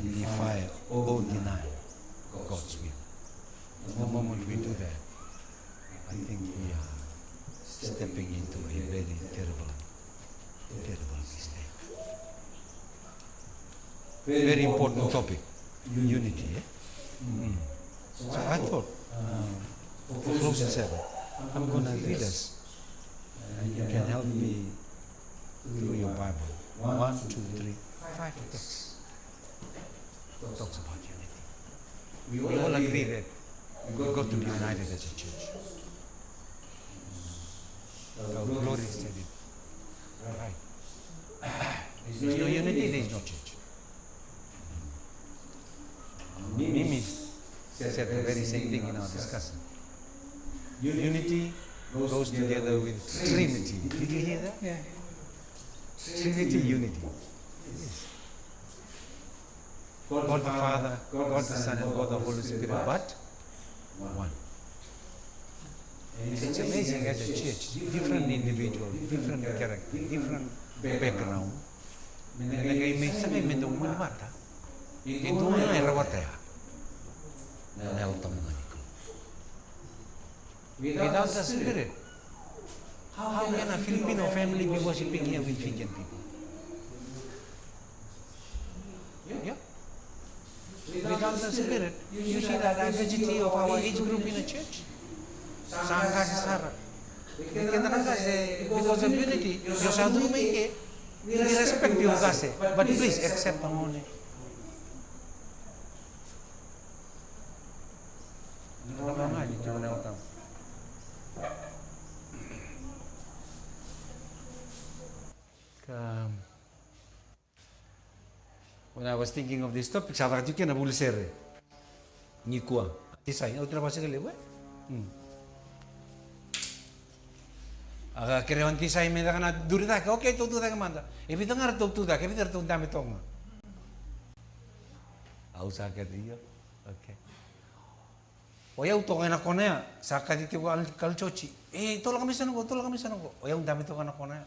unify or deny God's will. The moment we do that, I think we are stepping into a very terrible mistake. Very important topic, unity. So I thought, for closing service, I'm going to read us, and you can help me through your Bible. 1, 2, 3, 5 texts talks about unity. We all agree that we've got to be united as a church. Our glory said it right. There's no unity, there's no church. Mimi said the very same thing in our discussion. Unity goes together with Trinity. Did you hear that? Yeah. Trinity, unity. Yes. God the Father, God the Son, and God the Holy Spirit, but one. It's amazing as a church, different individuals, different character, different background. Nagay may sabay may dumang mata. Ito nga ay rawat ya. Neltong nga niko. Without the Spirit, how can a Filipino family be worshiping here with Fijian people? Yeah. Without the Spirit, you see the diversity of our age group in the church. Sangka sesara. Because of unity, you shall do make it. We respect you, but please accept harmony. When I was thinking of this topic, sahabat itu kena boleh share. Ngikuang. Tisay, au trabaho sa kaliwa. Aga kirewan tisay me da kana durita ka okay tu da manda. Ebi dengar tu da, ebi tu dami tonga. Au sa ka dia. Okay. Oya utonga na kona sa ka dito kalchochi. Tolong kami sana ko. Oya dami to kana kona.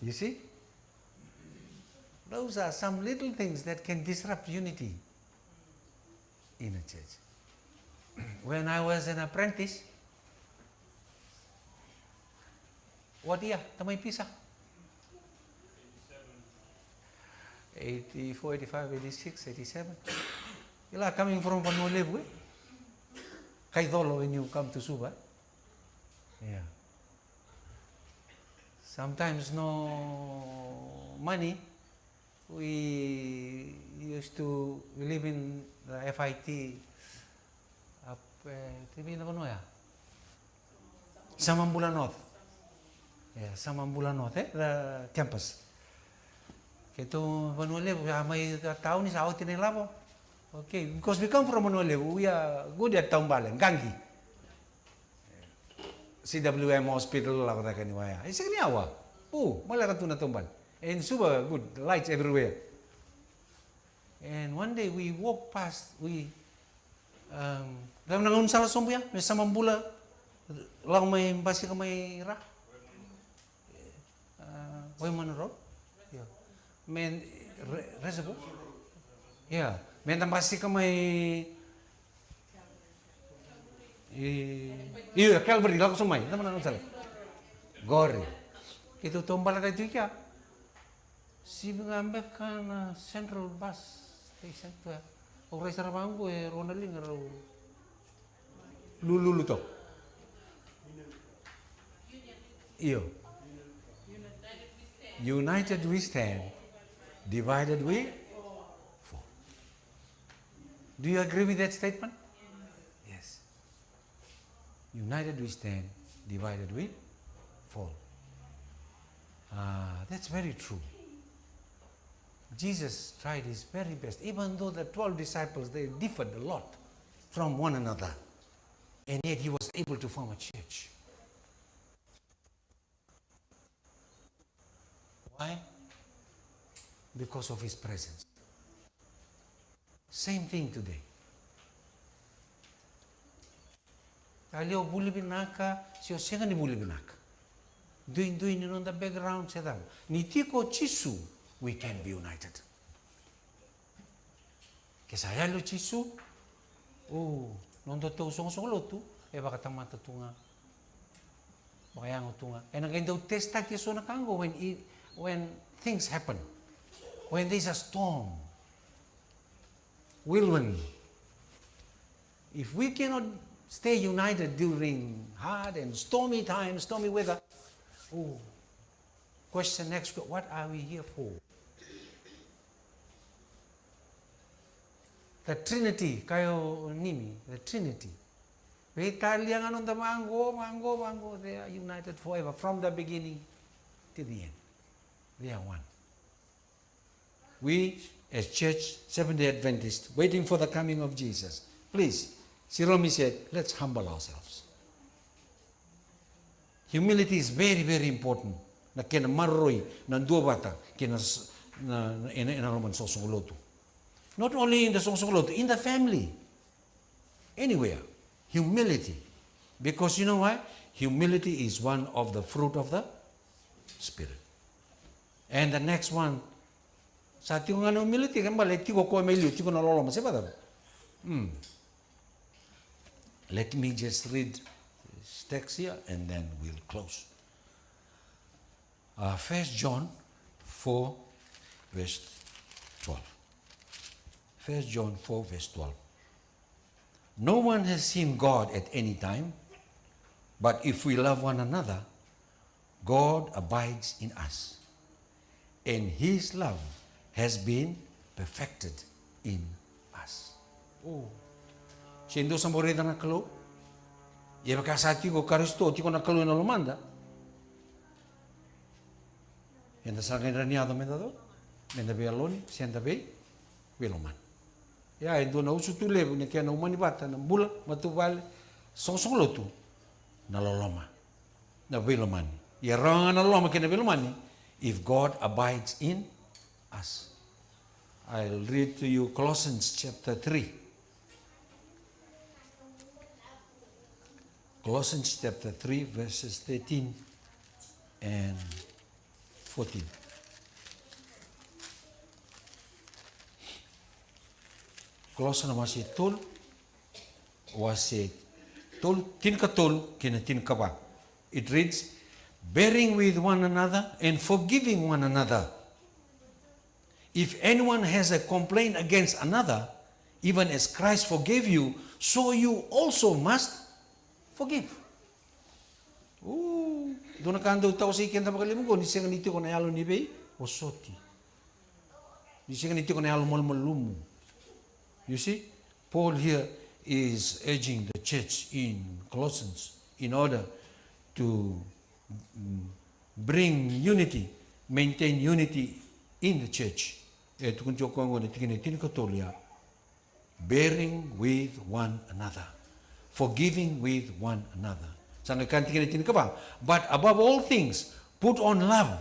You see? Those are some little things that can disrupt unity in a church. When I was an apprentice, what year? Tamay pisa? 84, 85, 86, 87. You're coming from Vanuatu, Kaidolo when you come to Suba. Yeah. Sometimes no money. We used to live in the FIT up Samambula North. Yeah, Samambula North, the campus. Keto Vanuatu, may tao ni sa outin nila po. Okay, because we come from Vanuatu, we are good at Taumbalan, Gangi. CWM hospital lang na kaniwaya. Isa kaniawa. Malakan to na Tumbal. And super good, lights everywhere. And one day we walked past, dalam nangun salah sombu ya, may Samambula, lang may basi ka may ra. Wayman Road? Yeah. May reservoir? Yeah. May basi ka may Calvary, lang ko sumay. Naman nangun salah. Gori. Ito Tumbal na tayo kaya. Si mengambil kan Central Bus Station tu ya. Orang Sarabang ko Ronaldin ngaro. Lulu to. Iyo. United we stand, divided we fall. Do you agree with that statement? Yes. United we stand, divided we fall. That's very true. Jesus tried his very best, even though the 12 disciples, they differed a lot from one another. And yet he was able to form a church. Why? Because of his presence. Same thing today. Alio buli binaka, si osenga ni buli binaka. Doing in on the background sedang. Nitiko chisu, we can be united. Kesaya lo chisu, nondo to song lo tu, baka tamata tunga. Bakayang tunga. And again, do testa kiso na kango when things happen, when there's a storm, whirlwind. If we cannot stay united during hard and stormy times, stormy weather, question next, what are we here for? The Trinity, kayo nimi, the Trinity. They are united forever, from the beginning to the end. They are one. We, as Church, Seventh-day Adventists, waiting for the coming of Jesus, please, Siromi said, let's humble ourselves. Humility is very, very important. Na kena maroi na dua bata kena na roman sosongolotu. Not only in the sosongolotu, in the family, anywhere. Humility, because you know why? Humility is one of the fruit of the Spirit. And the next one, sa tiko nga humility kan balik tiko ko meliu tiko na lolo masih pada. Let me just read this text here and then we'll close. 1 John 4 verse 12. 1 John 4 verse 12. No one has seen God at any time, but if we love one another, God abides in us, and His love has been perfected in us. Siendo samboreda na kalo, ia kasati ko Karisto ti ko na kalo na lumanda. Enda sa kan raniado medado, menda be aloni, sienta be beloman. Ya, endo na usu tule ne kia na umani bata na bula matu vale song lotu na loloma na belomani. Ya ranga na loloma kena belomani if God abides in us. I'll read to you Colossians chapter 3. Colossians chapter 3 verses 13 and 14. Colossians masih tol tin katol kina tin kaba. It reads, bearing with one another and forgiving one another. If anyone has a complaint against another, even as Christ forgave you, so you also must forgive. Doon nakando tao sa ikin tapos kalimugo, ni siya ganito ko na yalo ni Bey, o soti. Ni siya ganito ko na yalo malmalumu. You see, Paul here is urging the church in Colossians in order to bring unity, maintain unity in the church. Bearing with one another, forgiving with one another. But above all things, put on love,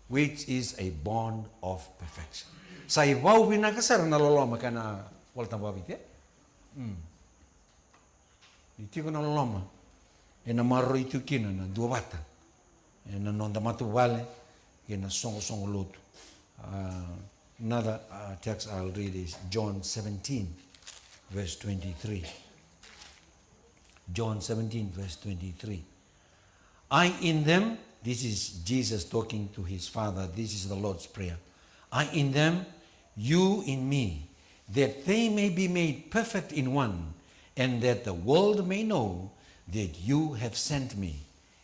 which is a bond of perfection. Sa ibaw binakasar na loloma ka na walta babit ya. Iti ko na loloma. E na maro itu kina na dua bata. E na nonda matu vale. E na songo luto. Another text I'll read is John 17 verse 23. John 17 verse 23. I in them, this is Jesus talking to his Father. This is the Lord's Prayer. I in them, you in me, that they may be made perfect in one, and that the world may know that you have sent me,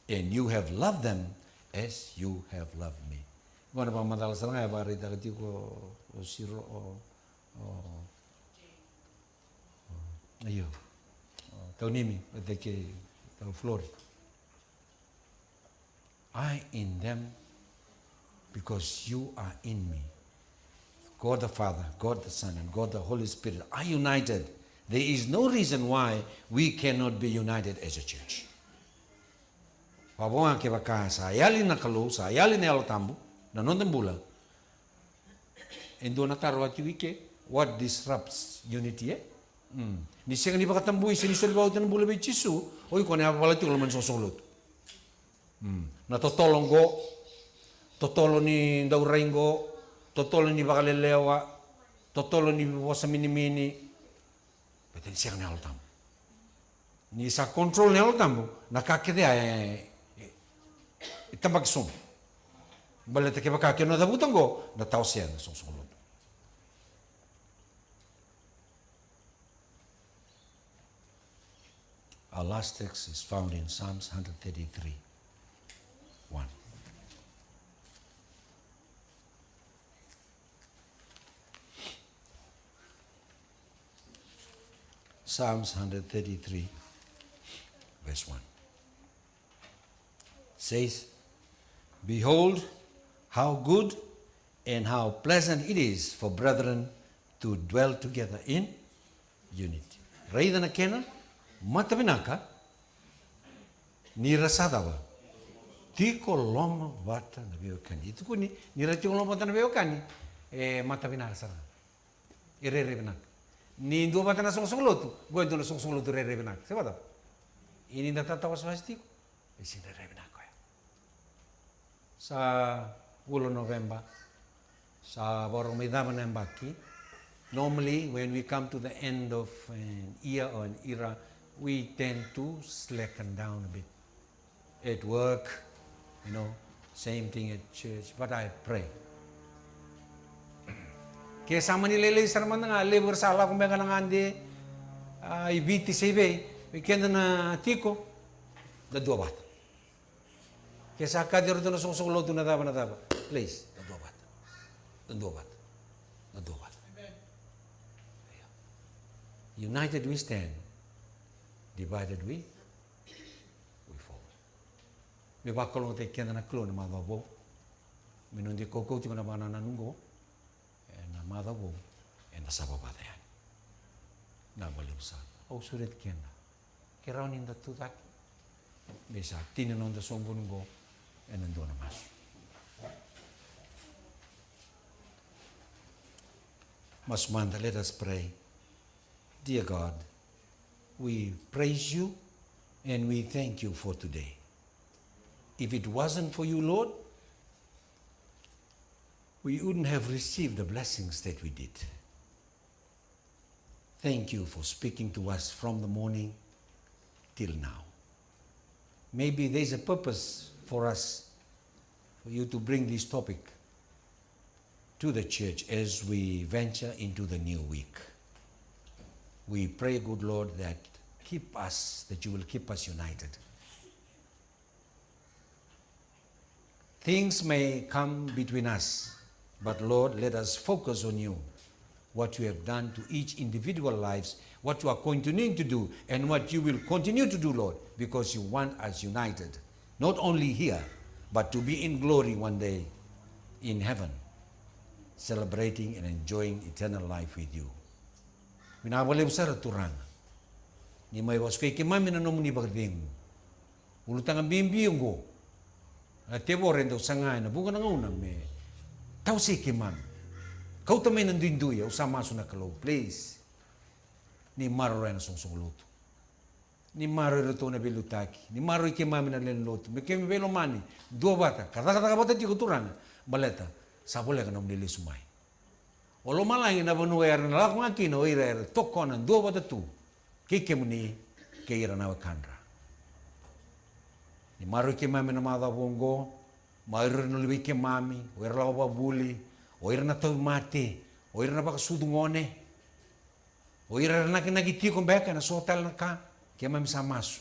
and you have loved them as you have loved me. Gona pa madala sa nga ba rita kati ko o siro ayo tau nimi pateke tau flori. I in them because you are in me. God the Father, God the Son, and God the Holy Spirit are united. There is no reason why we cannot be united as a church. Pabonga ke baka sa ayali na kalu, sa ayali na alatambu, na nondambula. Endo na tarwa tiwike, what disrupts unity Ni siya ni bakatambu isinisol ba utan bula bechisu, oy ko na pala ti man sosolot. Na totolong go, totolo ni dauraingo, totolo ni bakalelewa, totolo ni wasa mini-mini, beten siang ni altam. Ni sa control ni altam, nakakide ay itambag sum. Balete ke bakakyo na dabutang go, nataw siya na sungsunod. Our last text is found in Psalms 133, 1. Psalms 133, verse 1. Says, behold, how good and how pleasant it is for brethren to dwell together in unity. Raida na kena, matavinaka, ni rasadawa. Tiko loma bata na beokani. Itu kuni, ni ratiko loma bata na beokani, matavinaka sana. Irerevinaka. Ni dua bata na song-song-lotu, gue itu na song-song-lotu rerevinaka. Siapa tahu? Ini natatawa sa hastiko, isi rerevinaka. Sa 10 November, sa borong may daman ng baki, normally when we come to the end of an year or an era, we tend to slacken down a bit. At work, same thing at church, but I pray. Kaya sama nililay sa naman nga, labor sa ala kung may kanangandi, ibiti sa ibe, weekend na tiko, dadua bata. Kaya sa kadir doon na sungsunglod doon na daba. Please, dadua bata. United we stand, divided we fall. May bakalong tayo kaya na naklo na madabo. Minundi koko tiko na ba na nanunggo, na madabo, na sababata yan. Nabalibsa. Sulit kaya na. Kaya raw ninda tutak. May sa tinanon da songgununggo, nandun na mas. Masmanda, let us pray. Dear God, we praise you and we thank you for today. If it wasn't for you, Lord, we wouldn't have received the blessings that we did. Thank you for speaking to us from the morning till now. Maybe there's a purpose for us, for you to bring this topic to the church as we venture into the new week. We pray, good Lord, that you will keep us united. Things may come between us, but Lord, let us focus on you, what you have done to each individual lives, what you are continuing to do, and what you will continue to do, Lord, because you want us united, not only here, but to be in glory one day in heaven, celebrating and enjoying eternal life with you. Minawala besar turang. Ni may was kay kimami na nomu ni bagding. Ulutang ang bimbiyong go. At tebo rin daw sa nga na buka na ngauna me. Tau si kimami. Kau tamay nandinduya usama so na kalaw. Please. Ni maro rin na sungsuluto. Ni maro rin ito na bilutaki. Ni maro rin kimami na linloto. May kimi velo mani. Dua bata. Kata-kata kabata ti kuturang. Baleta. Sabole ka na umlili sumay. Olo malangin na banu er na lakong akino er tokonan dua bata tu. Kike muni keira na wakandra. Ni maro ike mami na mada bongo, maro na liwi ke mami, oir la babuli, oir na tau mate, oir na baka sudungone, oir na kinagiti kong beka na sotal na ka, ke mami sa maso.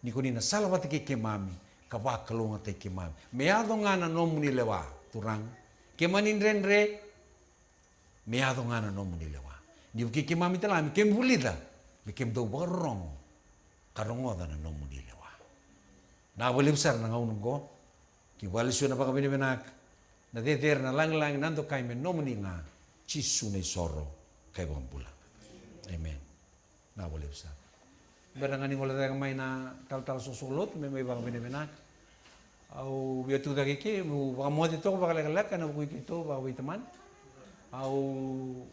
Ni kuni na salawati ke mami, kabakalunga te ke mami. Meado nga na nomu ni lewa, turang. Ke manindrenre, meado nga na nomu ni lewa. Ni ke mami talami, ke mbulida, kem do barong karongo da na nomu ni lewa. Na wali besar na ngaunong ko, ki wali siya na baka binibinak, na teter na lang nando kay men nomu ni nga, chisu na soro kay bambula. Amen. Na wali besar. Barang ani wala tayong may na tal-tal susulot, may baka binibinak. Au biatu da kiki, baka mo dito baka lagalak, kana bukoy kito, baka bukoy taman. Au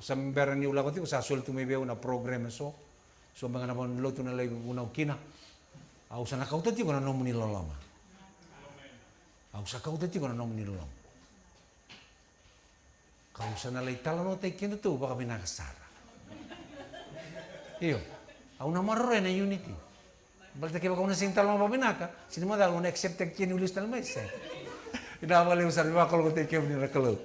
sa membera ni ulah ko sa sul tumibeo na program so mga naman loto na lay unaw kina au sa nakautati ko na nomu ni lolama au sa kautati ko na nomu ni lolama causa na leitala no te kendo tu baka binakasara. Io, a una marrone na unity. Balta che baka una sintal mo babinaka, sino mo dal una accept che ni ulis tal mese. Ina wale usar ba kalau te ke ni rakalo.